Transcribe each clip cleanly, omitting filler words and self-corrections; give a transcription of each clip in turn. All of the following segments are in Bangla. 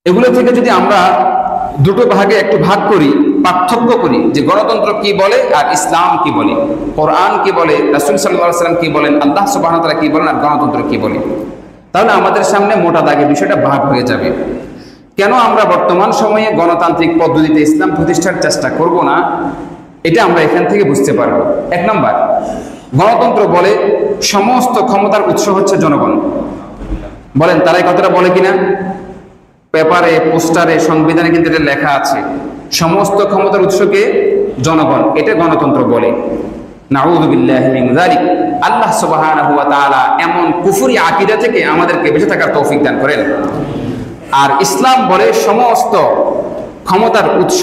এগুলো থেকে যদি আমরা দুটো ভাগে একটু ভাগ করি, পার্থক্য করি যে গণতন্ত্র কি বলে আর ইসলাম কি বলে, কোরআন কি বলে, রাসূল সাল্লাল্লাহু আলাইহি ওয়াসাল্লাম কি বলেন, আল্লাহ সুবহানাহু ওয়া তাআলা কি বলেন, আর গণতন্ত্র কি বলে, তাহলে আমাদের সামনে মোটা দাগে বিষয়টা ভাগ হয়ে যাবে। কেন আমরা বর্তমান সময়ে গণতান্ত্রিক পদ্ধতিতে ইসলাম প্রতিষ্ঠার চেষ্টা করব না, এটা আমরা এখান থেকে বুঝতে পারবো। এক নম্বর, গণতন্ত্র বলে সমস্ত ক্ষমতার উৎস হচ্ছে জনগণ। বলেন তারা এই কথাটা বলে কিনা? পেপারে, পোস্টারে, সংবিধানে কিন্তু এটা লেখা আছে, সমস্ত ক্ষমতার উৎসকে জনগণ, এটা গণতন্ত্র বলে। নাউযু বিল্লাহি মিন যালিক। আল্লাহ সুবহানাহু ওয়া তাআলা এমন কুফরি আকীদা থেকে আমাদেরকে বেঁচে থাকার তৌফিক দান করেন। আর ইসলাম বলে সমস্ত ক্ষমতার উৎস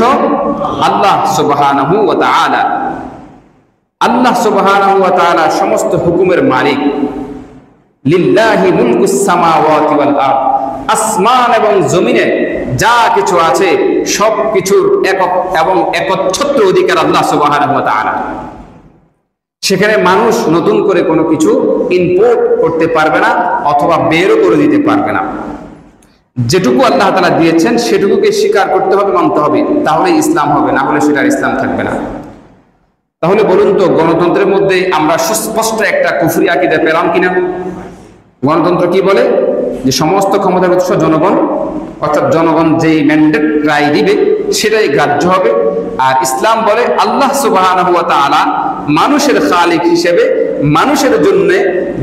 আল্লাহ সুবহানাহু ওয়া তাআলা। আল্লাহ সুবহানাহু ওয়া তাআলা সমস্ত হুকুমের মালিক। লিল্লাহি মুলকুস সামাওয়াতি ওয়াল আরদ। আসমান এবং জমিনে যা কিছু আছে সব কিছুর একক এবং একচ্ছত্র অধিকার আল্লাহ সুবহানাহু ওয়া তাআলা। সেখানে মানুষ নতুন করে কোনো কিছু ইনপুট করতে পারবে না অথবা বেরও করে দিতে পারবে না। যেটুকু আল্লাহ তাআলা দিয়েছেন সেটুকুকে স্বীকার করতে হবে, মানতে হবে, তাহলে ইসলাম হবে, না হলে সেটা ইসলাম থাকবে না। তাহলে বলুন তো, গণতন্ত্রের মধ্যে আমরা সুস্পষ্ট একটা কুফরি আকীদা পেলাম কিনা? গণতন্ত্র কি বলে? যে সমস্ত ক্ষমতার উৎস জনগণ, অর্থাৎ জনগণ যেই ম্যান্ডেট রায় দিবে সেটাই গ্রাহ্য হবে। আর ইসলাম বলে আল্লাহ সুবহানাহু ওয়া তাআলা মানুষের খালিক হিসেবে মানুষের জন্য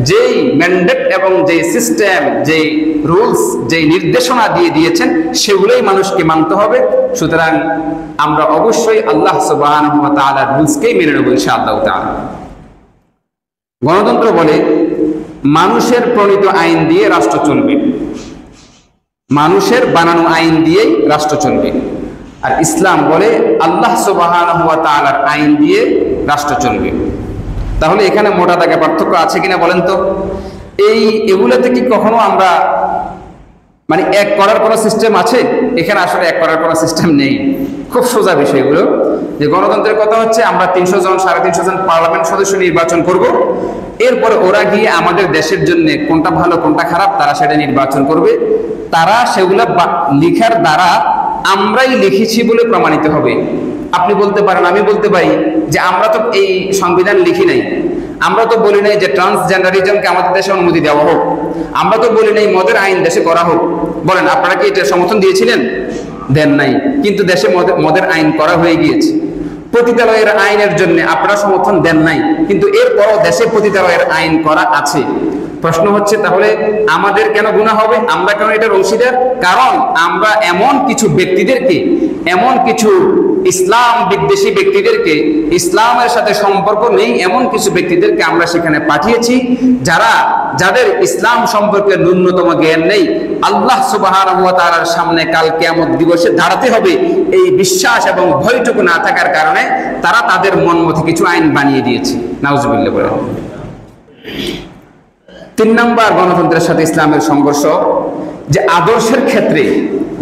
যেই ম্যান্ডেট এবং যেই সিস্টেম, যেই রুলস, যেই নির্দেশনা দিয়ে দিয়েছেন সেগুলোই মানুষকে মানতে হবে। সুতরাং আমরা অবশ্যই আল্লাহ সুবহানাহু ওয়া তাআলার রুলসকেই মেনে নেব ইনশাআল্লাহ তাআলা। গণতন্ত্র বলে মানুষের প্রণীত আইন দিয়ে রাষ্ট্র চলবে, মানুষের বানানো আইন দিয়েই রাষ্ট্র চলবে। আর ইসলাম বলে আল্লাহ সুবহানাহু ওয়া তাআলার আইন দিয়ে রাষ্ট্র চলবে। তাহলে এখানে মোটা দাগে পার্থক্য আছে কিনা বলেন তো? এগুলোতে কি কখনো আমরা মানে এক করার কোনো সিস্টেম আছে? এখানে আসলে এক করার কোনো সিস্টেম নেই। খুব সোজা বিষয়গুলো। যে গণতন্ত্রের কথা হচ্ছে আমরা 300 জন 350 জন পার্লামেন্ট সদস্য নির্বাচন করব, এরপরে ওরা গিয়ে আমাদের দেশের জন্য কোনটা ভালো কোনটা খারাপ তারা সেটা নির্বাচন করবে। তারা সেগুলো লিখার দ্বারা আমরাই লিখেছি বলে প্রমাণিত হবে। আপনি বলতে পারেন, আমি বলতে পারি যে আমরা তো এই সংবিধান লিখি নাই, আমরা তো বলি নাই যে ট্রান্সজেন্ডারিজমকে আমাদের দেশে অনুমতি দেওয়া হোক, আমরা তো বলি নাই মদের আইন দেশে করা হোক। বলেন আপনারা কি এটা সমর্থন দিয়েছিলেন? দেন নাই। কিন্তু দেশে মদের আইন করা হয়ে গিয়েছে। পতিতালয়ের আইনের জন্য আপনারা সমর্থন দেন নাই, কিন্তু এরপরও দেশে পতিতালয়ের আইন করা আছে। প্রশ্ন হচ্ছে তাহলে আমাদের কেন গুনাহ হবে? আমরা কেন এটার অংশীদার? কারণ আমরা এমন কিছু ব্যক্তিদেরকে, এমন কিছু ইসলাম বিদ্বেষী ব্যক্তিদেরকে, ইসলামের সাথে সম্পর্ক নেই এমন কিছু ব্যক্তিদেরকে আমরা সেখানে পাঠিয়েছি, যাদের ইসলাম সম্পর্কে ন্যূনতম জ্ঞান নেই। আল্লাহ সুবহানাহু ওয়া তাআলার সামনে কাল কিয়ামত দিবসে দাঁড়াতে হবে এই বিশ্বাস এবং ভয়টুকু না থাকার কারণে তারা তাদের মন মতো কিছু আইন বানিয়ে দিয়েছে। নাউজুবিল্লাহ বলেন। 3 নম্বর গণতন্ত্রের সাথে ইসলামের সংঘর্ষ, যে আদর্শের ক্ষেত্রে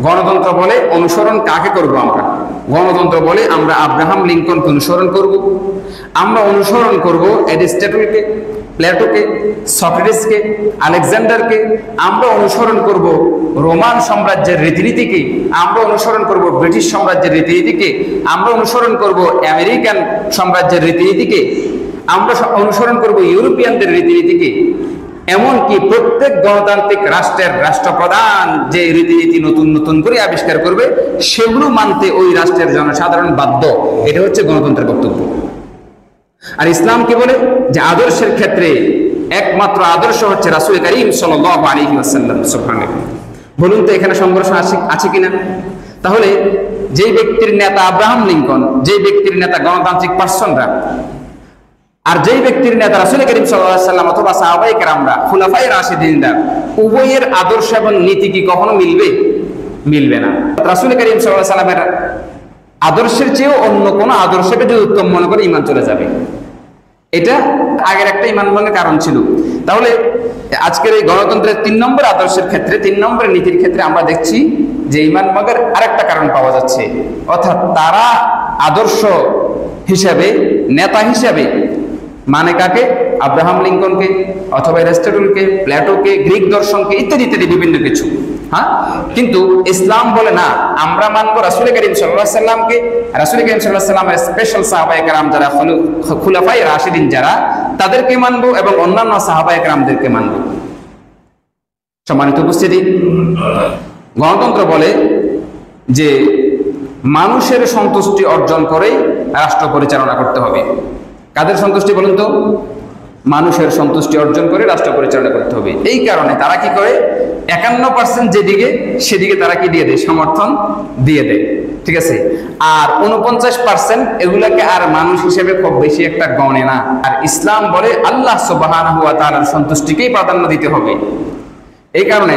গণতন্ত্র বলে অনুসরণ কাকে করব? আমরা গণতন্ত্র বলে আমরা আব্রাহাম লিঙ্কনকে অনুসরণ করব, আমরা অনুসরণ করব অ্যারিস্টটলকে, প্লেটোকে, সক্রেটিসকে, আলেকজান্ডারকে, আমরা অনুসরণ করব রোমান সাম্রাজ্যের রীতিনীতিকে, আমরা অনুসরণ করব ব্রিটিশ সাম্রাজ্যের রীতিনীতিকে, আমরা অনুসরণ করব আমেরিকান সাম্রাজ্যের রীতিনীতিকে, আমরা অনুসরণ করব ইউরোপিয়ানদের রীতিনীতিকে। এমনকি প্রত্যেক গণতান্ত্রিক রাষ্ট্রের রাষ্ট্রপ্রধান যে রীতিনীতি নতুন নতুন করে আবিষ্কার করবে সেগুলো মানতে ওই রাষ্ট্রের জনসাধারণ বাধ্য। এটা হচ্ছে গণতন্ত্রের বক্তব্য। আর ইসলাম কি বলে? যে আদর্শের ক্ষেত্রে একমাত্র আদর্শ হচ্ছে রাসূল করিম সাল্লাল্লাহু আলাইহি ওয়াসাল্লাম। সুবহানাল্লাহ। বলুন তো এখানে সংঘর্ষ আছে কিনা? তাহলে যেই ব্যক্তির নেতা আব্রাহাম লিঙ্কন, যেই ব্যক্তির নেতা গণতান্ত্রিক পার্সনরা, আর যেই ব্যক্তির নেতা রাসূল করিম সাল্লাল্লাহু আলাইহি ওয়াসাল্লাম অথবা সাহাবায়ে কেরামরা, খুলাফায়ে রাশিদিনরা, উভয়ের আদর্শ এবং নীতি কি কখনো মিলবে? মিলবে না। রাসূল করিম সাল্লাল্লাহু আলাইহি ওয়াসাল্লামের আদর্শের চেয়েও অন্য কোনো আদর্শকে যদি উত্তম মনে করে ঈমান চলে যাবে। এটা আগের একটা ঈমান ভঙ্গের কারণ ছিল। তাহলে আজকের এই গণতন্ত্রের 3 নম্বর আদর্শের ক্ষেত্রে, 3 নম্বর নীতির ক্ষেত্রে আমরা দেখছি যে ঈমান ভঙ্গের আরেকটা কারণ পাওয়া যাচ্ছে। অর্থাৎ তারা আদর্শ হিসাবে, নেতা হিসাবে মানে কাকে? আব্রাহাম লিঙ্কনকে অথবা অ্যারিস্টটলকে, প্লেটোকে, গ্রিক দর্শনকে, ইত্যাদি ইত্যাদি বিভিন্ন কিছু। হ্যাঁ, কিন্তু ইসলাম বলে না, আমরা মানবো রাসূল করিম সাল্লাল্লাহু আলাইহি সাল্লামকে। রাসূল করিম সাল্লাল্লাহু আলাইহি সাল্লামের স্পেশাল সাহাবায়ে কেরাম যারা খুলাফায়ে রাশিদিন যারা, তাদেরকে মানবো এবং অন্যান্য সাহাবায়ে কেরামদেরকে মানবো। সম্মানিত উপস্থিতি, গণতন্ত্র বলে যে মানুষের সন্তুষ্টি অর্জন করেই রাষ্ট্র পরিচালনা করতে হবে। কাদের সন্তুষ্টি বলুন তো? মানুষের সন্তুষ্টি অর্জন করে রাষ্ট্র পরিচালনা করতে হবে। এই কারণে তারা কি করে, 51% যেদিকে সেদিকে তারা কি দিয়ে দেয়, সমর্থন দিয়ে দেয়, ঠিক আছে। আর 49% এগুলাকে আর মানুষ হিসেবে খুব বেশি একটা গণে না। আর ইসলাম বলে আল্লাহ সুবহানাহু ওয়া তাআলার সন্তুষ্টিকেই প্রাধান্য দিতে হবে। এই কারণে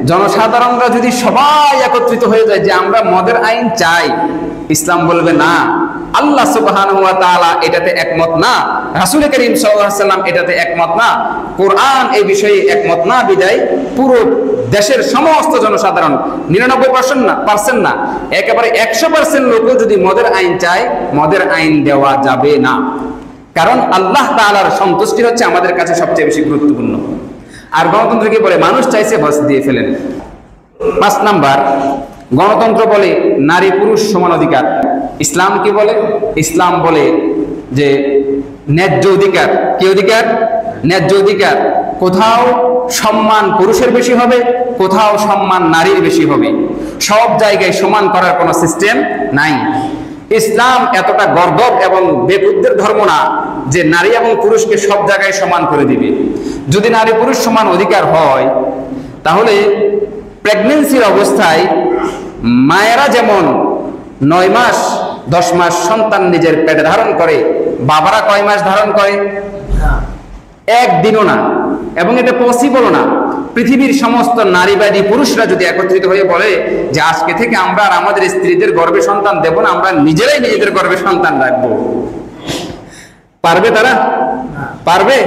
জনসাধারণরা যদি সবাই একত্রিত হয়ে যায় যে আমরা মদের আইন চাই, ইসলাম বলবে না, আল্লাহ সুবহানাহু ওয়া তাআলা এটাতে একমত না, রাসূল করিম সাল্লাল্লাহু আলাইহি ওয়াসাল্লাম এটাতে একমত না, কোরআন এই বিষয়ে একমত না, বিদায় পুরো দেশের সমস্ত জনসাধারণ 99% না, একেবারে 100% লোকও যদি মদের আইন চায়, মদের আইন দেওয়া যাবে না। কারণ আল্লাহ তাআলার সন্তুষ্টি হচ্ছে আমাদের কাছে সবচেয়ে বেশি গুরুত্বপূর্ণ। আর গণতন্ত্র কি বলে, মানুষ চাইছে বাস দিয়ে ফেলেন। 5 নাম্বার, গণতন্ত্র বলে নারী পুরুষ সমান অধিকার। ইসলাম কি বলে? ইসলাম বলে যে ন্যায্য অধিকার। কি অধিকার? ন্যায্য অধিকার। কোথাও সম্মান পুরুষের বেশি হবে, কোথাও সম্মান নারীর বেশি হবে, সব জায়গায় সমান করার কোনো সিস্টেম নাই। ইসলাম এতটা গর্দভ এবং বেকুবদের ধর্ম না যে নারী এবং পুরুষকে সব জায়গায় সমান করে দিবে। যদি নারী পুরুষ সমান অধিকার হয়, তাহলে প্রেগন্যান্সির অবস্থায় মায়েরা যেমন 9 মাস 10 মাস সন্তান নিজের পেটে ধারণ করে, বাবারা কয় মাস ধারণ করে? একদিনও না। এবং এটা পসিবল না। পৃথিবীর সমস্ত নারীবাদী পুরুষরা যদি একত্রিত হয়ে বলে যে আজকে থেকে আমরা আর আমাদের স্ত্রীদের গর্ভে সন্তান দেব না, আমরা নিজেরাই নিজেদের গর্ভে সন্তান রাখবো, পারবে তারা? পারবে?